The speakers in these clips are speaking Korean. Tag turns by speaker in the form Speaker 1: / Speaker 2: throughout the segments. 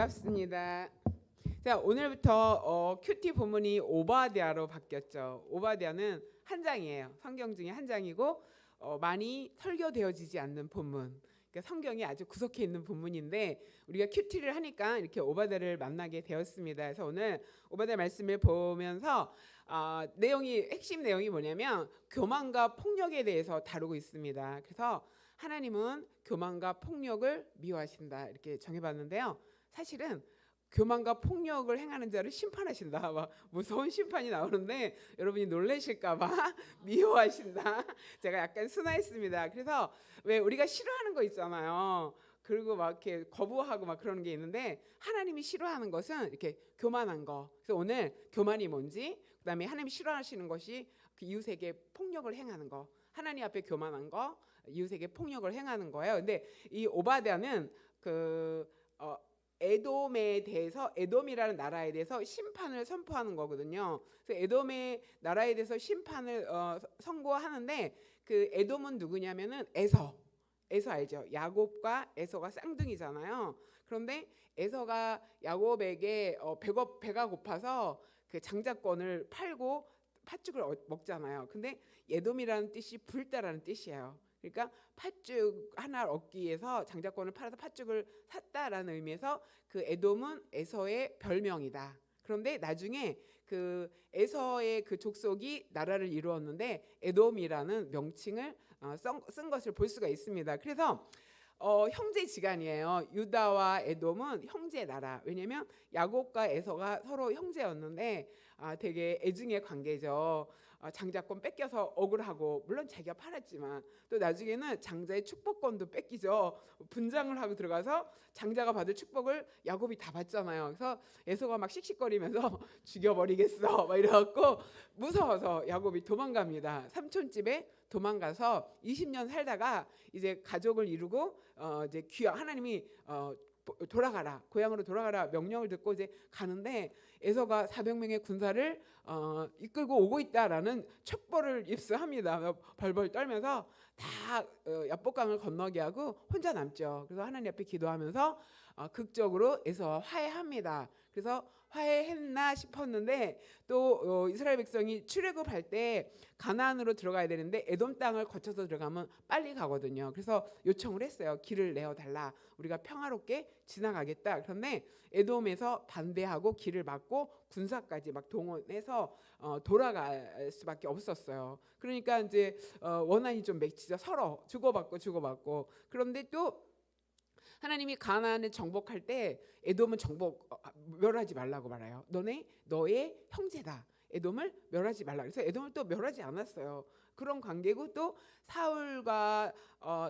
Speaker 1: 반갑습니다. 자, 오늘부터 큐티 본문이 오바댜로 바뀌었죠. 오바댜는 한 장이에요. 성경 중에 한 장이고 많이 설교되어지지 않는 본문. 그러니까 성경이 아주 구석에 있는 본문인데 우리가 큐티를 하니까 이렇게 오바댜를 만나게 되었습니다. 그래서 오늘 오바댜 말씀을 보면서 핵심 내용이 뭐냐면 교만과 폭력에 대해서 다루고 있습니다. 그래서 하나님은 교만과 폭력을 미워하신다 이렇게 정해봤는데요. 사실은 교만과 폭력을 행하는 자를 심판하신다. 막 무서운 심판이 나오는데 여러분이 놀라실까봐 미워하신다. 제가 약간 순화했습니다. 그래서 왜 우리가 싫어하는 거 있잖아요. 그리고 막 이렇게 거부하고 막 그러는 게 있는데 하나님이 싫어하는 것은 이렇게 교만한 거. 그래서 오늘 교만이 뭔지, 그다음에 하나님이 싫어하시는 것이 그 이웃에게 폭력을 행하는 거. 하나님 앞에 교만한 거, 이웃에게 폭력을 행하는 거예요. 근데 이 오바댜는 에돔에 대해서, 에돔이라는 나라에 대해서 심판을 선포하는 거거든요. 그래서 에돔의 나라에 대해서 심판을 선고하는데 그 에돔은 누구냐면은 에서 알죠? 야곱과 에서가 쌍둥이잖아요. 그런데 에서가 야곱에게 배가 고파서 그 장자권을 팔고 팥죽을 먹잖아요. 근데 에돔이라는 뜻이 불다라는 뜻이에요. 그러니까 팥죽 하나 얻기 위해서 장자권을 팔아서 팥죽을 샀다라는 의미에서 그 에돔은 에서의 별명이다. 그런데 나중에 그 에서의 그 족속이 나라를 이루었는데 에돔이라는 명칭을 쓴 것을 볼 수가 있습니다. 그래서 형제지간이에요. 유다와 에돔은 형제 나라. 왜냐하면 야곱과 에서가 서로 형제였는데 되게 애증의 관계죠. 장자권 뺏겨서 억울하고, 물론 자기가 팔았지만 또 나중에는 장자의 축복권도 뺏기죠. 분장을 하고 들어가서 장자가 받을 축복을 야곱이 다 받잖아요. 그래서 에서가 막 씩씩거리면서 죽여버리겠어 막 이래갖고 무서워서 야곱이 도망갑니다. 삼촌집에 도망가서 20년 살다가 이제 가족을 이루고 이제 하나님이 돌아가라, 고향으로 돌아가라 명령을 듣고 이제 가는데 에서가 400명의 군사를 이끌고 오고 있다라는 첩보를 입수합니다. 벌벌 떨면서 다 야복강을 건너게 하고 혼자 남죠. 그래서 하나님 앞에 기도하면서 극적으로 에서와 화해합니다. 그래서 화해했나 싶었는데 또 이스라엘 백성이 출애굽할 때 가나안으로 들어가야 되는데 에돔 땅을 거쳐서 들어가면 빨리 가거든요. 그래서 요청을 했어요. 길을 내어달라. 우리가 평화롭게 지나가겠다. 그런데 에돔에서 반대하고 길을 막고 군사까지 막 동원해서 돌아갈 수밖에 없었어요. 그러니까 이제 원한이 좀 맺히죠. 서로 주고받고. 그런데 또 하나님이 가나안을 정복할 때 에돔은 멸하지 말라고 말해요. 너의 형제다. 에돔을 멸하지 말라. 그래서 에돔을 또 멸하지 않았어요. 그런 관계고, 또 사울과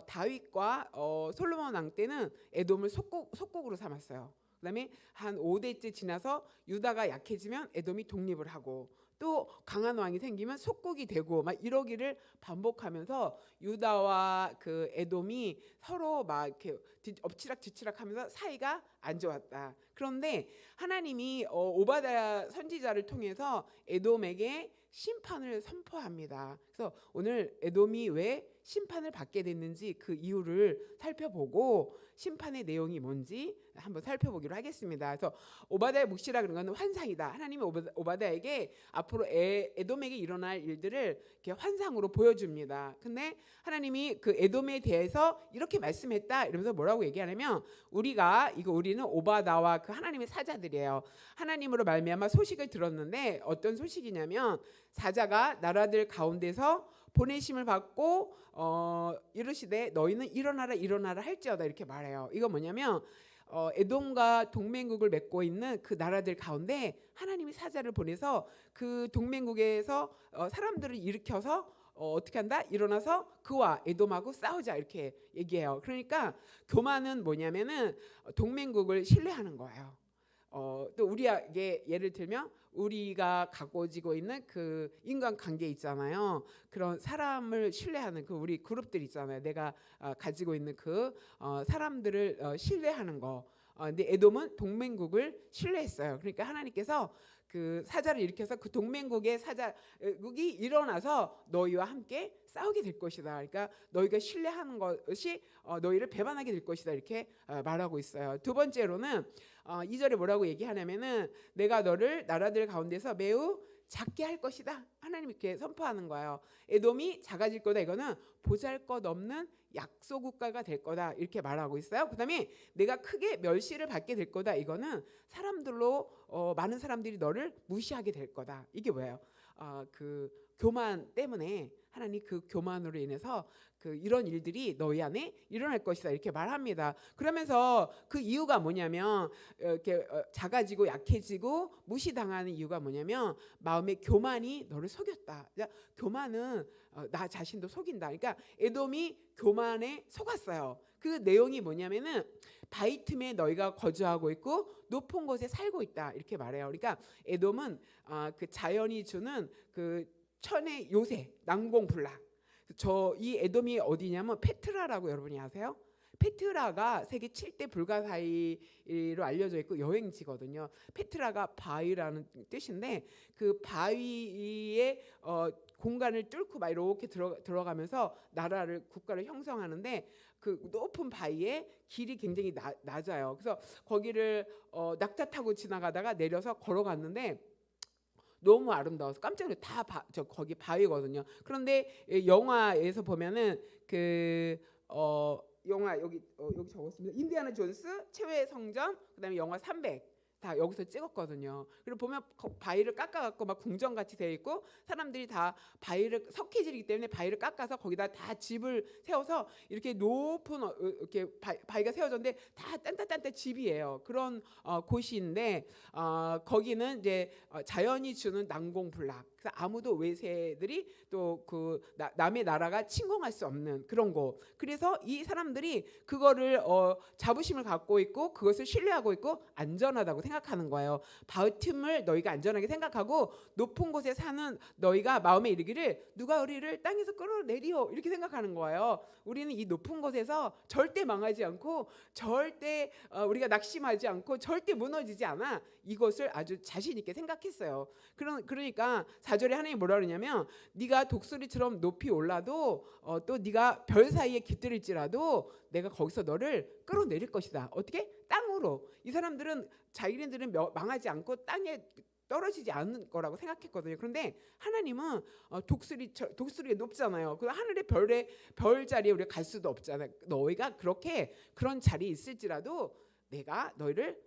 Speaker 1: 다윗과 솔로몬 왕 때는 에돔을 속국으로 삼았어요. 그다음에 한 5대째 지나서 유다가 약해지면 에돔이 독립을 하고, 또 강한 왕이 생기면 속국이 되고 막 이러기를 반복하면서 유다와 그 에돔이 서로 막 이렇게 엎치락뒤치락하면서 사이가 안 좋았다. 그런데 하나님이 오바댜 선지자를 통해서 에돔에게 심판을 선포합니다. 그래서 오늘 에돔이 왜 심판을 받게 됐는지 그 이유를 살펴보고 심판의 내용이 뭔지 한번 살펴보기로 하겠습니다. 그래서 오바댜의 묵시라 그런 건 환상이다. 하나님이 오바댜에게 앞으로 에돔에게 일어날 일들을 이렇게 환상으로 보여줍니다. 근데 하나님이 그 에돔에 대해서 이렇게 말씀했다 이러면서 뭐라고 얘기하냐면, 우리는 오바댜와 그 하나님의 사자들이에요. 하나님으로 말미암아 소식을 들었는데 어떤 소식이냐면, 사자가 나라들 가운데서 보내심을 받고 이르시되 너희는 일어나라 할지어다 이렇게 말해요. 이거 뭐냐면 에돔과 동맹국을 맺고 있는 그 나라들 가운데 하나님이 사자를 보내서 그 동맹국에서 사람들을 일으켜서 어떻게 한다? 일어나서 그와 에돔하고 싸우자 이렇게 얘기해요. 그러니까 교만은 뭐냐면은 동맹국을 신뢰하는 거예요. 또 우리에게 예를 들면 우리가 갖고 지고 있는 그 인간관계 있잖아요. 그런 사람을 신뢰하는 그 우리 그룹들 있잖아요. 내가 가지고 있는 그 사람들을 신뢰하는 거. 근데 에돔은 동맹국을 신뢰했어요. 그러니까 하나님께서 그 사자를 일으켜서 그 동맹국의 사자국이 일어나서 너희와 함께 싸우게 될 것이다. 그러니까 너희가 신뢰하는 것이 너희를 배반하게 될 것이다. 이렇게 말하고 있어요. 두 번째로는 2절에 뭐라고 얘기하냐면은 내가 너를 나라들 가운데서 매우 작게 할 것이다. 하나님 이렇게 선포하는 거예요. 에돔이 작아질 거다. 이거는 보잘것없는 약소 국가가 될 거다. 이렇게 말하고 있어요. 그다음에 내가 크게 멸시를 받게 될 거다. 이거는 사람들로 많은 사람들이 너를 무시하게 될 거다. 이게 뭐예요? 그 교만 때문에 하나님 그 교만으로 인해서 그 이런 일들이 너희 안에 일어날 것이다 이렇게 말합니다. 그러면서 그 이유가 뭐냐면 이렇게 작아지고 약해지고 무시당하는 이유가 뭐냐면 마음의 교만이 너를 속였다. 그러니까 교만은 나 자신도 속인다. 그러니까 에돔이 교만에 속았어요. 그 내용이 뭐냐면은 바위 틈에 너희가 거주하고 있고 높은 곳에 살고 있다 이렇게 말해요. 그러니까 에돔은 그 자연이 주는 그 천의 요새 난공불락. 이 에돔이 어디냐면 페트라라고 여러분이 아세요? 페트라가 세계 7대 불가사의로 알려져 있고 여행지거든요. 페트라가 바위라는 뜻인데 그 바위의 공간을 뚫고 막 이렇게 들어가면서 국가를 형성하는데 그 높은 바위에 길이 굉장히 낮아요. 그래서 거기를 낙타 타고 지나가다가 내려서 걸어갔는데 너무 아름다워서 깜짝 놀라서 거기 바위거든요. 그런데 영화에서 보면은 영화 여기 적었습니다. 인디아나 존스 최후의 성전, 그다음에 영화 300 다 여기서 찍었거든요. 그리고 보면 바위를 깎아갖고 막 궁전같이 되어 있고 사람들이 다 바위를 석회질이기 때문에 바위를 깎아서 거기다 다 집을 세워서 이렇게 높은 이렇게 바위가 세워졌는데 다 딴딴딴딴 집이에요. 그런 곳인데 거기는 이제 자연이 주는 난공불락. 그래서 아무도 외세들이 또 그 남의 나라가 침공할 수 없는 그런 곳. 그래서 이 사람들이 그거를 자부심을 갖고 있고 그것을 신뢰하고 있고 안전하다고 생각하는 거예요. 바위 틈을 너희가 안전하게 생각하고 높은 곳에 사는 너희가 마음에 이르기를 누가 우리를 땅에서 끌어내리오 이렇게 생각하는 거예요. 우리는 이 높은 곳에서 절대 망하지 않고 절대 우리가 낙심하지 않고 절대 무너지지 않아. 이것을 아주 자신 있게 생각했어요. 그러니까 4절에 하나님이 뭐라 그러냐면 네가 독수리처럼 높이 올라도 또 네가 별 사이에 깃들일지라도 내가 거기서 너를 끌어내릴 것이다. 어떻게? 땅으로. 이 사람들은 자기네들은 망하지 않고 땅에 떨어지지 않는 거라고 생각했거든요. 그런데 하나님은 독수리가 높잖아요. 그 하늘의 별 자리에 우리가 갈 수도 없잖아요. 너희가 그런 자리에 있을지라도 내가 너희를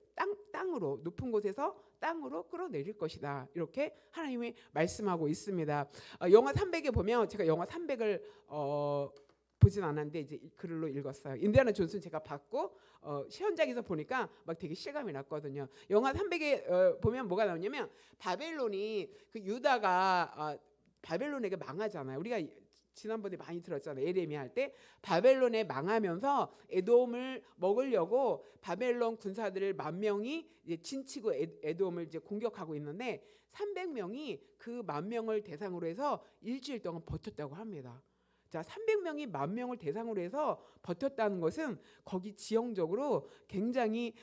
Speaker 1: 땅으로 높은 곳에서 땅으로 끌어내릴 것이다. 이렇게 하나님이 말씀하고 있습니다. 영화 300에 보면 제가 영화 300을 보진 않았는데 이제 글로 읽었어요. 인디아나 존스는 제가 봤고 현장에서 보니까 막 되게 실감이 났거든요. 영화 300에 보면 뭐가 나오냐면 바벨론이 그 유다가 바벨론에게 망하잖아요. 우리가 지난번에 많이 들었잖아요. 예레미야 할 때 바벨론에 망하면서 에돔을 먹으려고 바벨론 군사들을 10,000명이 이제 진치고 에돔을 이제 공격하고 있는데 300명이 그 10,000명을 대상으로 해서 일주일 동안 버텼다고 합니다. 자, 300명이 10,000명을 대상으로 해서 버텼다는 것은 거기 지형적으로 굉장히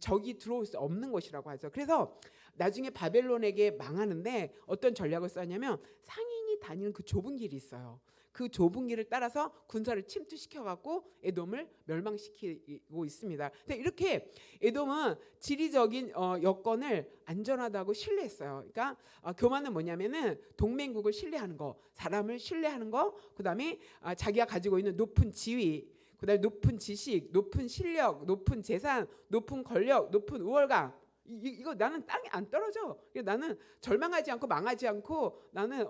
Speaker 1: 적이 들어올 수 없는 것이라고 하죠. 그래서 나중에 바벨론에게 망하는데 어떤 전략을 썼냐면 상인이 다니는 그 좁은 길이 있어요. 그 좁은 길을 따라서 군사를 침투시켜갖고 에돔을 멸망시키고 있습니다. 근데 이렇게 에돔은 지리적인 여건을 안전하다고 신뢰했어요. 그러니까 교만은 뭐냐면은 동맹국을 신뢰하는 거, 사람을 신뢰하는 거, 그다음에 자기가 가지고 있는 높은 지위, 그다음에 높은 지식, 높은 실력, 높은 재산, 높은 권력, 높은 우월감. 이거 나는 땅에 안 떨어져. 나는 절망하지 않고 망하지 않고 나는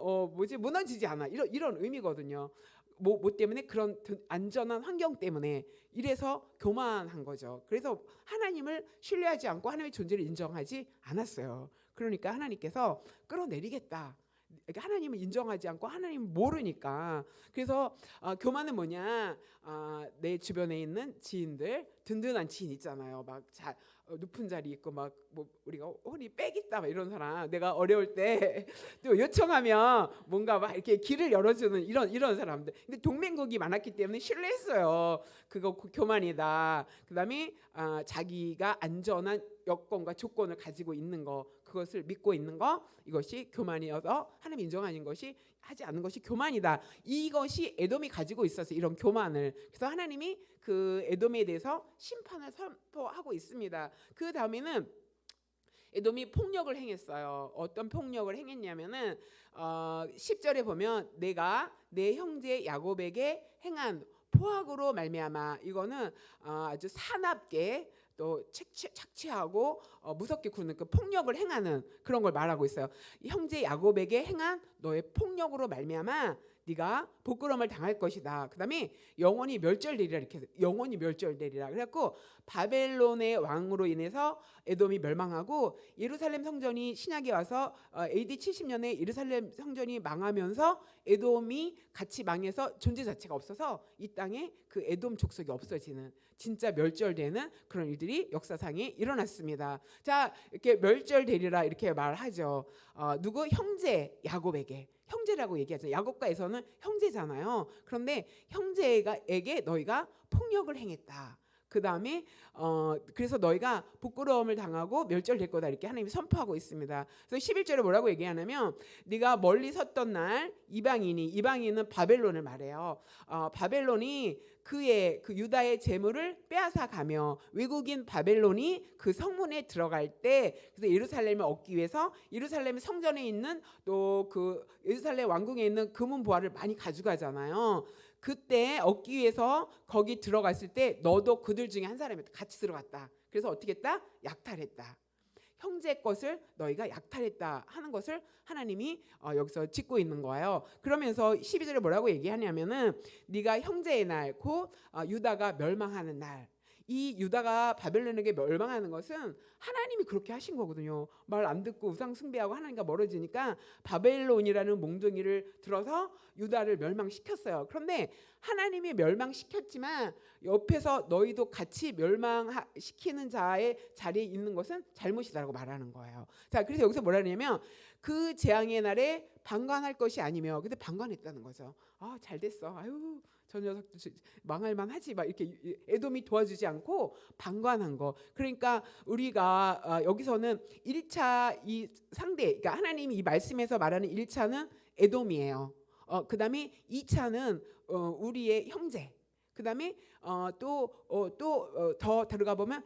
Speaker 1: 무너지지 않아. 이런 의미거든요. 뭐 때문에 그런 안전한 환경 때문에 이래서 교만한 거죠. 그래서 하나님을 신뢰하지 않고 하나님의 존재를 인정하지 않았어요. 그러니까 하나님께서 끌어내리겠다. 하나님을 인정하지 않고 하나님을 모르니까. 그래서 교만은 뭐냐? 내 주변에 있는 지인들 든든한 지인 있잖아요. 막 높은 자리 있고 막 뭐 우리가 허리 빽 있다 막 이런 사람, 내가 어려울 때 또 요청하면 뭔가 막 이렇게 길을 열어주는 이런 사람들. 근데 동맹국이 많았기 때문에 신뢰했어요. 그거 교만이다. 그다음에 자기가 안전한 여건과 조건을 가지고 있는 거, 그것을 믿고 있는 거, 이것이 교만이어서 하나님 인정 아닌 것이 하지 않는 것이 교만이다. 이것이 에돔이 가지고 있어서 이런 교만을. 그래서 하나님이 그 에돔에 대해서 심판을 선포하고 있습니다. 그 다음에는 에돔이 폭력을 행했어요. 어떤 폭력을 행했냐면은 10절에 보면 내가 내 형제 야곱에게 행한 포악으로 말미암아, 이거는 아주 사납게 또 착취하고 무섭게 굴는 그 폭력을 행하는 그런 걸 말하고 있어요. 형제 야곱에게 행한 너의 폭력으로 말미암아 네가 부끄러움을 당할 것이다. 그다음에 영원히 멸절되리라, 이렇게 해서 영원히 멸절되리라. 그래갖고 바벨론의 왕으로 인해서 에돔이 멸망하고 예루살렘 성전이 신약에 와서 AD 70년에 예루살렘 성전이 망하면서 에돔이 같이 망해서 존재 자체가 없어서 이 땅에 그 에돔 족속이 없어지는, 진짜 멸절되는 그런 일들이 역사상에 일어났습니다. 자, 이렇게 멸절되리라 이렇게 말하죠. 누구? 형제 야곱에게. 형제라고 얘기하죠. 야곱과 에서는 형제잖아요. 그런데 형제에게 너희가 폭력을 행했다. 그 다음에 그래서 너희가 부끄러움을 당하고 멸절될 거다, 이렇게 하나님이 선포하고 있습니다. 그래서 11절에 뭐라고 얘기하냐면 네가 멀리 섰던 날 이방인은 바벨론을 말해요. 바벨론이 그의 그 유다의 재물을 빼앗아 가며 외국인 바벨론이 그 성문에 들어갈 때, 그래서 예루살렘을 얻기 위해서 예루살렘 성전에 있는 또 그 예루살렘 왕궁에 있는 금은 보화를 많이 가져가잖아요. 그때 얻기 위해서 거기 들어갔을 때 너도 그들 중에 한 사람이 같이 들어갔다. 그래서 어떻게 했다? 약탈했다. 형제 것을 너희가 약탈했다 하는 것을 하나님이 여기서 짓고 있는 거예요. 그러면서 12절에 뭐라고 얘기하냐면은 네가 형제의 날, 곧 유다가 멸망하는 날. 이 유다가 바벨론에게 멸망하는 것은 하나님이 그렇게 하신 거거든요. 말 안 듣고 우상 숭배하고 하나님과 멀어지니까 바벨론이라는 몽둥이를 들어서 유다를 멸망시켰어요. 그런데 하나님이 멸망시켰지만 옆에서 너희도 같이 멸망시키는 자의 자리에 있는 것은 잘못이다라고 말하는 거예요. 자, 그래서 여기서 뭐라 하냐면 그 재앙의 날에 방관할 것이 아니며, 근데 방관했다는 거죠. 잘 됐어. 아유, 저 녀석도 망할 만하지, 막 이렇게 에돔이 도와주지 않고 방관한 거. 그러니까 우리가 여기서는 1차 이 상대, 그러니까 하나님이 이 말씀에서 말하는 1차는 에돔이에요. 그다음에 2차는 우리의 형제. 그다음에 또 더 들어가 보면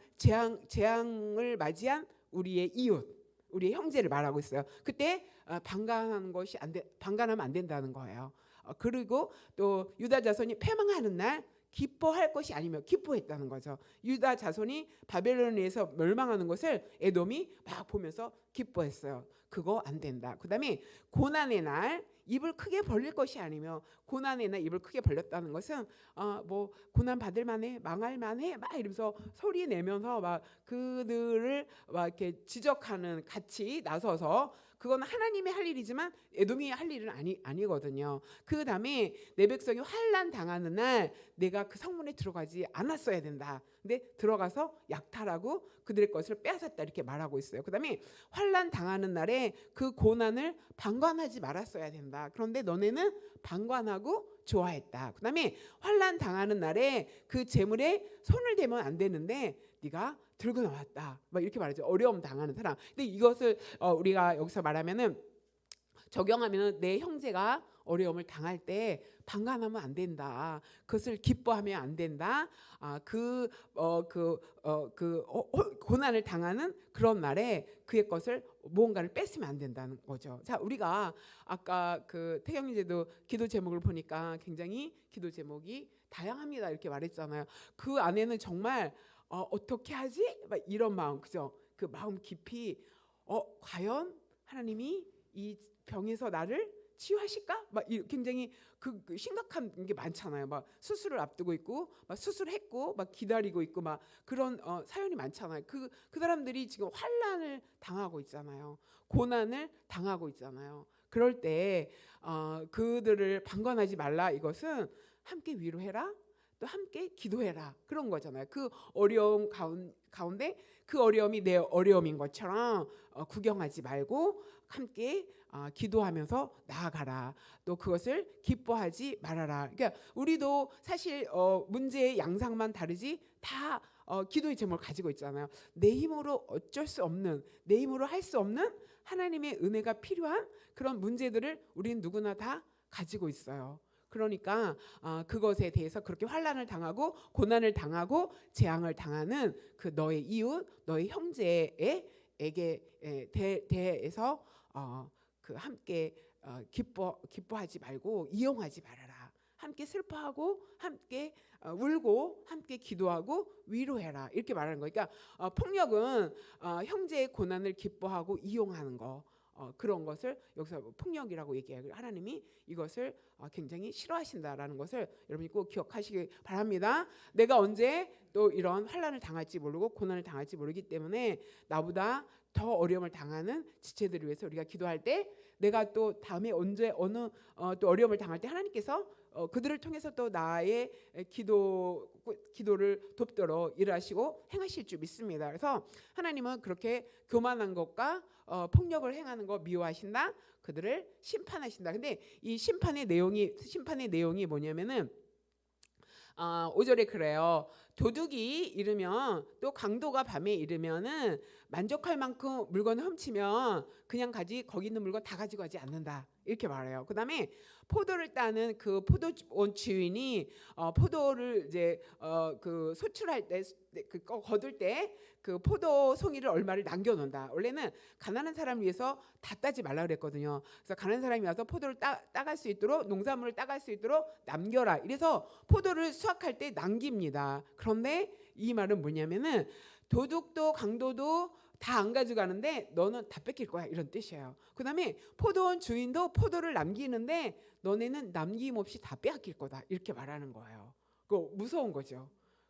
Speaker 1: 재앙을 맞이한 우리의 이웃, 우리의 형제를 말하고 있어요. 그때 방관하면 안 된다는 거예요. 그리고 또 유다 자손이 패망하는 날 기뻐할 것이 아니며 기뻐했다는 거죠. 유다 자손이 바벨론에서 멸망하는 것을 에돔이 막 보면서 기뻐했어요. 그거 안 된다. 그다음에 고난의 날 입을 크게 벌릴 것이 아니며, 고난의 날 입을 크게 벌렸다는 것은 뭐 고난 받을 만해, 망할 만해 막 이러면서 소리 내면서 막 그들을 막 이렇게 지적하는, 같이 나서서, 그건 하나님이 할 일이지만 에돔이 할 일은 아니거든요. 그 다음에 내 백성이 환난 당하는 날 내가 그 성문에 들어가지 않았어야 된다. 근데 들어가서 약탈하고 그들의 것을 빼앗았다, 이렇게 말하고 있어요. 그 다음에 환난 당하는 날에 그 고난을 방관하지 말았어야 된다. 그런데 너네는 방관하고 좋아했다. 그 다음에 환난 당하는 날에 그 재물에 손을 대면 안 되는데 네가 들고 나왔다, 막 이렇게 말하죠. 어려움 당하는 사람. 근데 이것을 우리가 여기서 말하면은, 적용하면은 내 형제가 어려움을 당할 때 방관하면 안 된다. 그것을 기뻐하면 안 된다. 고난을 당하는 그런 날에 그의 것을 무언가를 뺏으면 안 된다는 거죠. 자, 우리가 아까 그 태경이제도 기도 제목을 보니까 굉장히 기도 제목이 다양합니다, 이렇게 말했잖아요. 그 안에는 정말 어떻게 하지? 막 이런 마음, 그죠? 그 마음 깊이 과연 하나님이 이 병에서 나를 치유하실까? 막 굉장히 그 심각한 게 많잖아요. 막 수술을 앞두고 있고, 막 수술했고, 막 기다리고 있고, 막 그런 사연이 많잖아요. 그 사람들이 지금 환난을 당하고 있잖아요. 고난을 당하고 있잖아요. 그럴 때 그들을 방관하지 말라. 이것은 함께 위로해라. 또 함께 기도해라. 그런 거잖아요. 그 어려움 가운데 그 어려움이 내 어려움인 것처럼 구경하지 말고 함께 기도하면서 나아가라. 또 그것을 기뻐하지 말아라. 그러니까 우리도 사실 문제의 양상만 다르지 다 기도의 제목을 가지고 있잖아요. 내 힘으로 어쩔 수 없는, 내 힘으로 할 수 없는 하나님의 은혜가 필요한 그런 문제들을 우리는 누구나 다 가지고 있어요. 그러니까 그것에 대해서 그렇게 환난을 당하고 고난을 당하고 재앙을 당하는 그 너의 이웃, 너의 형제에게 대해서 그 함께 기뻐하지 말고 이용하지 말아라. 함께 슬퍼하고 함께 울고 함께 기도하고 위로해라. 이렇게 말하는 거니까 폭력은 형제의 고난을 기뻐하고 이용하는 거. 그런 것을 여기서 폭력이라고 얘기해요. 하나님이 이것을 굉장히 싫어하신다라는 것을 여러분이 꼭 기억하시기 바랍니다. 내가 언제 또 이런 환난을 당할지 모르고 고난을 당할지 모르기 때문에 나보다 더 어려움을 당하는 지체들을 위해서 우리가 기도할 때 내가 또 다음에 언제 어느 또 어려움을 당할 때 하나님께서 그들을 통해서 또 나의 기도를 돕도록 일하시고 행하실 줄 믿습니다. 그래서 하나님은 그렇게 교만한 것과 폭력을 행하는 거 미워하신다. 그들을 심판하신다. 근데 이 심판의 내용이 뭐냐면은 5절에 그래요. 도둑이 이르면 또 강도가 밤에 이르면은 만족할 만큼 물건을 훔치면 그냥 거기 있는 물건 다 가지고 가지 않는다. 이렇게 말해요. 그다음에 포도를 따는 그 포도원 주인이 포도를 이제 그 소출할 때 거둘 때 그 포도 송이를 얼마를 남겨놓는다. 원래는 가난한 사람을 위해서 다 따지 말라 그랬거든요. 그래서 가난한 사람이 와서 포도를 따갈 수 있도록 농산물을 따갈 수 있도록 남겨라. 이래서 포도를 수확할 때 남깁니다. 그런데 이 말은 뭐냐면은 도둑도 강도도 다 안 가져가는데 너는 다 뺏길 거야 이런 뜻이에요. 그다음에 포도원 주인도 포도를 남기는데 너네는 남김없이 다 빼앗길 거다 이렇게 말하는 거예요. 그거 무서운 거죠.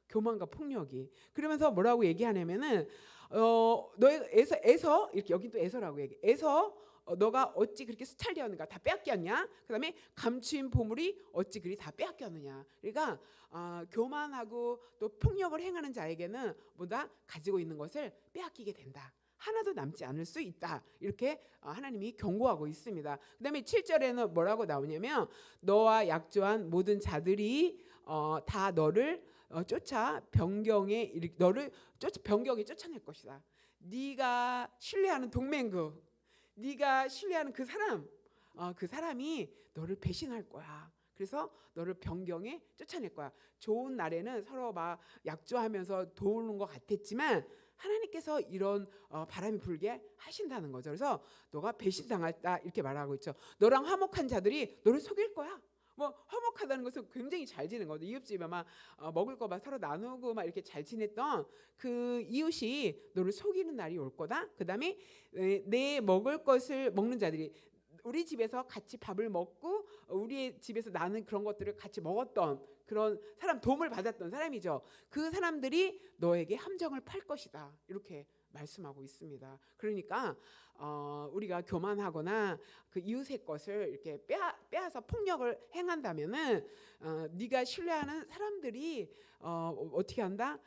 Speaker 1: 교만과 폭력이. 그러면서 뭐라고 얘기하냐면은 너의 에서 이렇게 여기 또 에서라고 얘기해. 에서 너가 어찌 그렇게 수탈되었는가 다 빼앗겼냐? 그다음에 감추인 보물이 어찌 그리 다 빼앗겼느냐? 그러니까 교만하고 또 폭력을 행하는 자에게는 뭐다 가지고 있는 것을 빼앗기게 된다. 하나도 남지 않을 수 있다. 이렇게 하나님이 경고하고 있습니다. 그다음에 7절에는 뭐라고 나오냐면 너와 약조한 모든 자들이 다 너를 변경에 쫓아낼 것이다. 네가 신뢰하는 동맹국, 네가 신뢰하는 그 사람이 너를 배신할 거야. 그래서 너를 변경에 쫓아낼 거야. 좋은 날에는 서로 막 약조하면서 도우는 것 같았지만 하나님께서 이런 바람이 불게 하신다는 거죠. 그래서 너가 배신당했다 이렇게 말하고 있죠. 너랑 화목한 자들이 너를 속일 거야. 뭐 화목하다는 것은 굉장히 잘 지내는 거죠. 이웃집에 막 먹을 거 막 서로 나누고 막 이렇게 잘 지냈던 그 이웃이 너를 속이는 날이 올 거다. 그다음에 내 먹을 것을 먹는 자들이 우리 집에서 같이 밥을 먹고 우리 집에서 나는 그런 것들을 같이 먹었던 그런 사람 도움을 받았던 사람이죠. 그 사람들이 너에게 함정을 팔 것이다. 이렇게 말씀하고 있습니다. 그러니까 우리가 교만하거나 그 이웃의 것을 이렇게 빼앗아 폭력을 행한다면은 네가 신뢰하는 사람들이 어떻게 한다?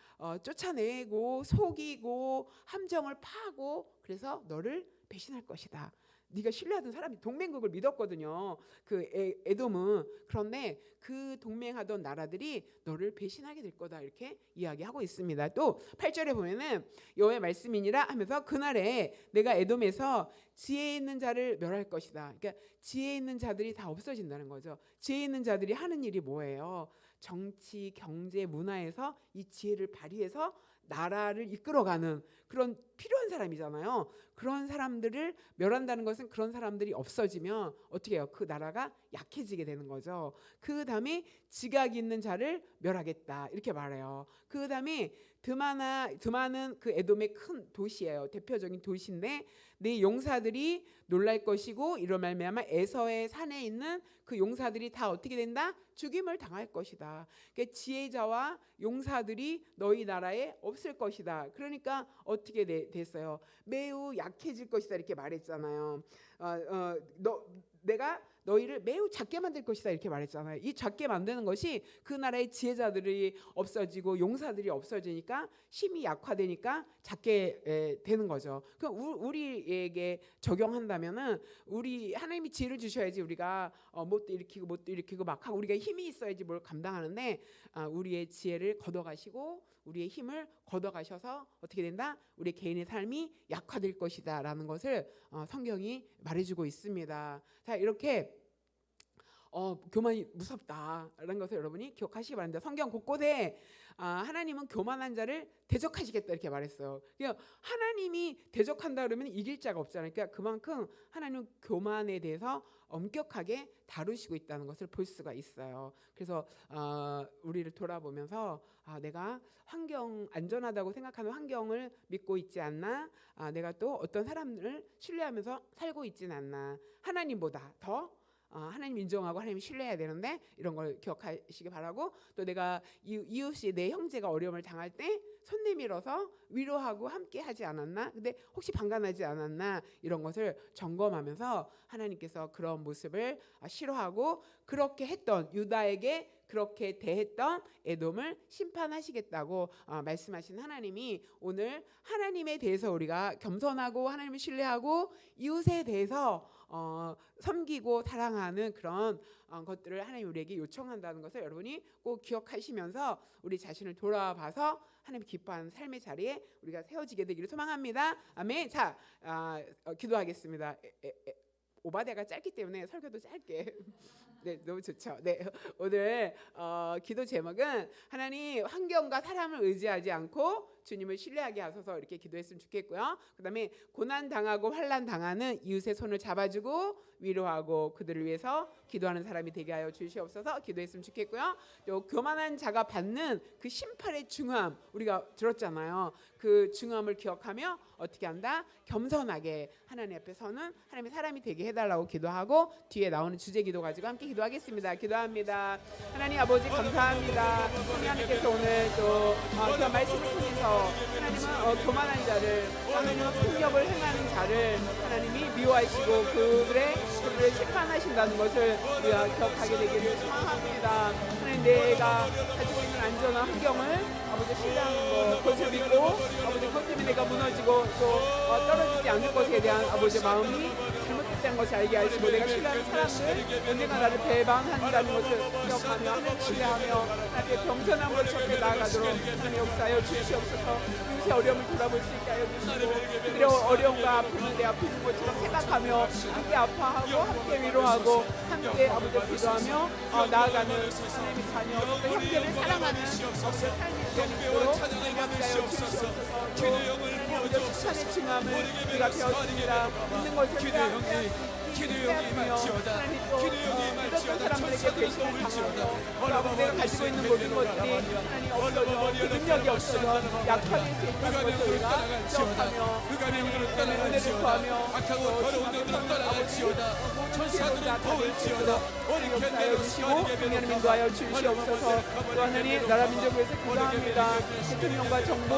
Speaker 1: 쫓아내고 속이고 함정을 파고 그래서 너를 배신할 것이다. 네가 신뢰하던 사람이 동맹국을 믿었거든요. 그 에돔은. 그런데 그 동맹하던 나라들이 너를 배신하게 될 거다 이렇게 이야기하고 있습니다. 또 8절에 보면은 여호와의 말씀이니라 하면서 그날에 내가 에돔에서 지혜 있는 자를 멸할 것이다. 그러니까 지혜 있는 자들이 다 없어진다는 거죠. 지혜 있는 자들이 하는 일이 뭐예요? 정치, 경제, 문화에서 이 지혜를 발휘해서 나라를 이끌어가는 그런 필요한 사람이잖아요. 그런 사람들을 멸한다는 것은 그런 사람들이 없어지면 어떻게 해요? 그 나라가 약해지게 되는 거죠. 그 다음에 지각 있는 자를 멸하겠다 이렇게 말해요. 그 다음에 드마는 그 에돔의 큰 도시예요. 대표적인 도시인데 네 용사들이 놀랄 것이고 이로 말미암아 에서의 산에 있는 그 용사들이 다 어떻게 된다? 죽임을 당할 것이다. 그러니까 지혜자와 용사들이 너희 나라에 없을 것이다. 그러니까 어떻게 됐어요? 매우 약해질 것이다 이렇게 말했잖아요. 내가 너희를 매우 작게 만들 것이다 이렇게 말했잖아요. 이 작게 만드는 것이 그 나라의 지혜자들이 없어지고 용사들이 없어지니까 힘이 약화되니까 작게 되는 거죠. 그럼 우리에게 적용한다면은 우리 하나님이 지혜를 주셔야지 우리가 못도 일으키고 막 하고 우리가 힘이 있어야지 뭘 감당하는데 우리의 지혜를 걷어가시고 우리의 힘을 걷어가셔서 어떻게 된다? 우리 개인의 삶이 약화될 것이다라는 것을 성경이 말해주고 있습니다. 자, 이렇게 교만이 무섭다라는 것을 여러분이 기억하시기 바랍니다. 성경 곳곳에 하나님은 교만한 자를 대적하시겠다 이렇게 말했어요. 그러니까 하나님이 대적한다 그러면 이길 자가 없잖아요. 그러니까 그만큼 하나님은 교만에 대해서 엄격하게 다루시고 있다는 것을 볼 수가 있어요. 그래서 우리를 돌아보면서 내가 안전하다고 생각하는 환경을 믿고 있지 않나, 내가 또 어떤 사람들을 신뢰하면서 살고 있지는 않나, 하나님보다 더 하나님 인정하고 하나님 신뢰해야 되는데 이런 걸 기억하시기 바라고, 또 내가 이웃이 내 형제가 어려움을 당할 때 손 내밀어서 위로하고 함께 하지 않았나, 근데 혹시 방관하지 않았나, 이런 것을 점검하면서 하나님께서 그런 모습을 싫어하고 그렇게 했던 유다에게 그렇게 대했던 에돔을 심판하시겠다고 말씀하신 하나님이 오늘 하나님에 대해서 우리가 겸손하고 하나님을 신뢰하고 이웃에 대해서 섬기고 사랑하는 그런 것들을 하나님 우리에게 요청한다는 것을 여러분이 꼭 기억하시면서 우리 자신을 돌아봐서 하나님 기뻐하는 삶의 자리에 우리가 세워지게 되기를 소망합니다. 아멘. 자, 기도하겠습니다. 오바데가 짧기 때문에 설교도 짧게. 네, 너무 좋죠. 네, 오늘 기도 제목은 하나님 환경과 사람을 의지하지 않고 주님을 신뢰하게 하소서 이렇게 기도했으면 좋겠고요. 그다음에 고난 당하고 환난 당하는 이웃의 손을 잡아주고 위로하고 그들을 위해서 기도하는 사람이 되게 하여 주시옵소서 기도했으면 좋겠고요. 또 교만한 자가 받는 그 심판의 중함 우리가 들었잖아요. 그 중함을 기억하며 어떻게 한다? 겸손하게 하나님 앞에 서는 하나님의 사람이 되게 해달라고 기도하고 뒤에 나오는 주제 기도 가지고 함께 기도하겠습니다. 기도합니다. 하나님 아버지 감사합니다. 하나님께서 오늘 또 그 말씀을 통해서 하나님은 교만한 자를, 하나님은 폭력을 행하는 자를 하나님이 미워하시고 그들을 심판하신다는 것을 우리가 기억하게 되기를 소망합니다. 하나님 내가 가지고 있는 안전한 환경을 아버지 신뢰하는 것, 그것을 믿고 아버지 그것 때문에 내가 무너지고 또 떨어지지 않을 것에 대한 아버지 마음이 잘못됐다는 것을 알게 하시고 내가 신뢰하는 사람들 언젠가 나를 배반한다는 것을 기억하며 하나님 신뢰하며 하나님의 겸손함으로 접해 나아가도록 하나님 역사하여 주시옵소서. 이웃의 어려움을 돌아볼 수 있게 하여 주시고 그들의 어려움과 아픔을 내 앞에 있는 것처럼 생각하며 함께 아파하고 함께 위로하고 함께 아버지 기도하며 나아가는 하나님의 자녀 또 형제를 사랑하는 아버지 삶이 되도록 함께하여 주시옵소서. 또 하나님 아버지 심판의 중함을 우리가 배웠습니다. 있는 것을 기도하며 하나님 또 믿었던 사람들에게 배신을 당하며 내가 가지고 있는 모든 것들이 하나님 없어져 그 능력이 없어져 약화될 수 있다는 것을 우리가 기억하며 하나님의 은혜를 구하며 천사들은 더울 지어다 역사하여 주시고 하나님 인도하여 주시옵소서. 또 하나님 나라 민족을 위해서 기도합니다. 대통령과 정부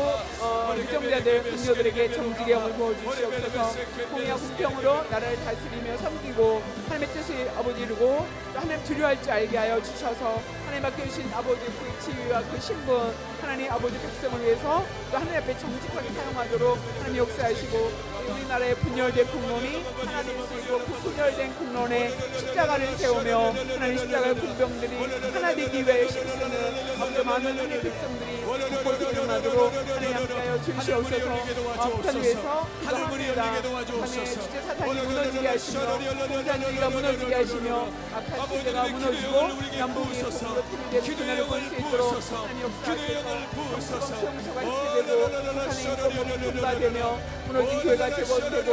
Speaker 1: 유정자들 군녀들에게 정직의 영을 부어주시옵소서. 공의와 공평으로 나라를 다스리며 섬기고 하나님의 뜻을 아버지 이루고 또 하나님 두려워할 줄 알게 하여 주셔서 하나님 맡겨주신 아버지 그 지위와 그 신분 하나님 아버지 백성을 위해서 또 하나님 앞에 정직하게 사용하도록 하나님 역사하시고 우리나라의 분열된 국론이 하나 될 수 있고 그 분열된 국론에 십자가를 세우며 하나님 십자가의 군병들이 하나 되기 위해 힘쓰는 아버지 많은 우리 백성들이 곳곳에 일어나도록 하나님 함께하여 주시옵소서. 북한을 위해서 기도합니다. 북한의 주체 사상이 무너지게 하시며 공산주의가 무너지게 하시며 악한 세대가 무너지고 남북이 북으로 통일되는 그날을 볼 수 있도록 하나님 역사하셔서 수용소가 해체되고 북한의 인권법이 통과되며 무너진 교회가 재건되고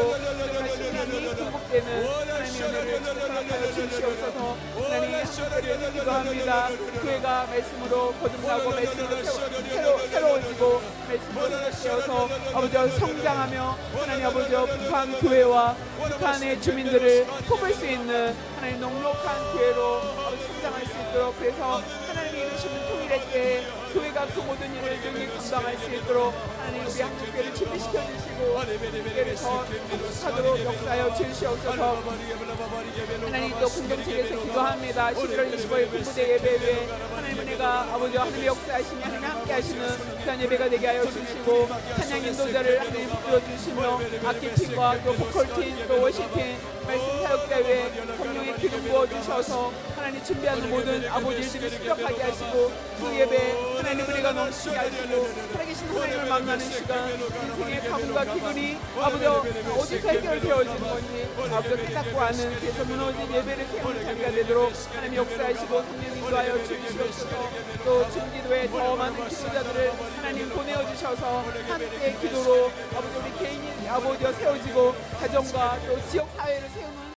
Speaker 1: 신앙이 공급되는 하나님의 은혜를 허락하여 주시옵소서. 하나님 함께 기도합니다. 교회가 말씀으로 거듭나고 말씀으로 새로워지고 말씀으로 되어서 아버지 성장하며 하나님 아버지 북한 교회와 북한의 주민들을 뽑을 수 있는 하나님 넉넉한 교회로 성장할 수 있도록 그래서 하나님이 이루시는 통일의 때에 교회가 그 모든 일을 능히 감당할 수 있도록 하나님 우리 한국교회를 준비시켜 주시고 교회를 더 성숙하도록 역사하여 주시옵소서. 하나님 또 공동체에서 기도합니다. 11월 25일 군부대 예배 외에 하나님 은혜가 아버지 하나님의 역사하시며 하나님 함께 하시는 귀한 예배가 되게 하여 주시고 찬양 인도자를 하나님 부어주시며 악기팀과 또 보컬팀 또 워시팀 말씀 사역자 외에 성령의 기름 부어주셔서 하나님 준비하는 모든 아버지 일들을 수격하게 하시고 그 예배 하나님 은혜가 넘치게 하시고 살아계신 하나님을 만나는 시간 인생의 가문과 기분이 아버지 어디서 해결되어지는 건지 아버지 깨닫고 아는 그래서 무너진 예배를 세우는 자리가 되도록 하나님 역사하시고 성령 인도하여 주시옵소서. 또 중기도에 더 많은 기도자들을 하나님 보내어 주셔서 함께 기도로 아버지 우리 개인이 아버지와 세워지고 가정과 또 지역 사회를 세우는